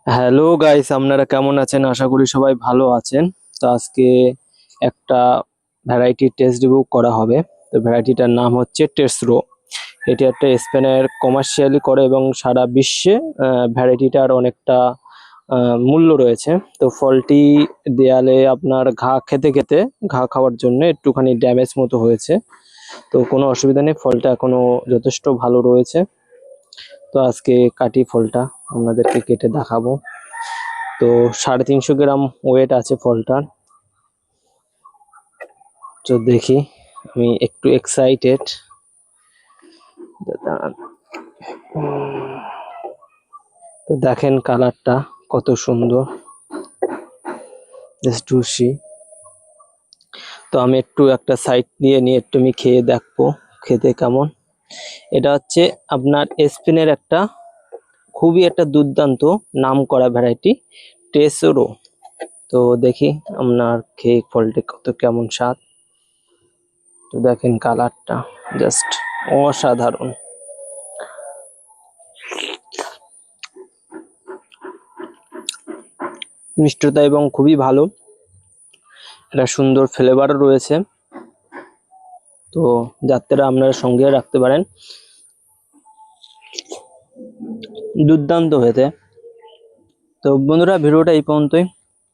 Hello guys, আপনারা কেমন আছেন? আশা করি সবাই ভালো আছেন। তো আজকে একটা ভ্যারাইটি টেস্ট রিভিউ করা হবে। তো ভ্যারাইটিটার নাম হচ্ছে টেসরো। এটি একটা স্পেনের কমার্শিয়ালি করে এবং সারা বিশ্বে ভ্যারাইটিটার অনেকটা মূল্য রয়েছে। তো ফলটি দেয়ালে আপনার ঘা খেতে খেতে ঘা খাওয়ার জন্য একটুখানি ড্যামেজ মতো হয়েছে। তো কোনো অসুবিধা নেই, ফলটা এখনো যথেষ্ট ভালো রয়েছে। তো আজকে কাটি ফলটা, আপনাদেরকে কেটে দেখাবো। তো 350 গ্রাম ওয়েট আছে ফলটার। তো দেখি, আমি একটু এক্সাইটেড। তো দেখেন কালারটা কত সুন্দর, জাস্ট টু সি। তো আমি একটু একটা সাইড দিয়ে নিয়ে একটু আমি খেয়ে দেখবো খেতে কেমন। এটা হচ্ছে আপনার স্পেনের একটা খুবই একটা দুর্দান্ত নাম করা ভ্যারাইটি টেসোরো। তো দেখি আপনার খেয়ে ফলটি কত কেমন স্বাদ। তো দেখেন কালারটা জাস্ট অসাধারণ। মিষ্টতা এবং খুবই ভালো, একটা সুন্দর ফ্লেভারও রয়েছে। তো যাত্রা আপনারা সঙ্গে রাখতে পারেন, দুর্দান্ত হয়েছে। তো বন্ধুরা, ভিডিওটা এই পর্যন্তই।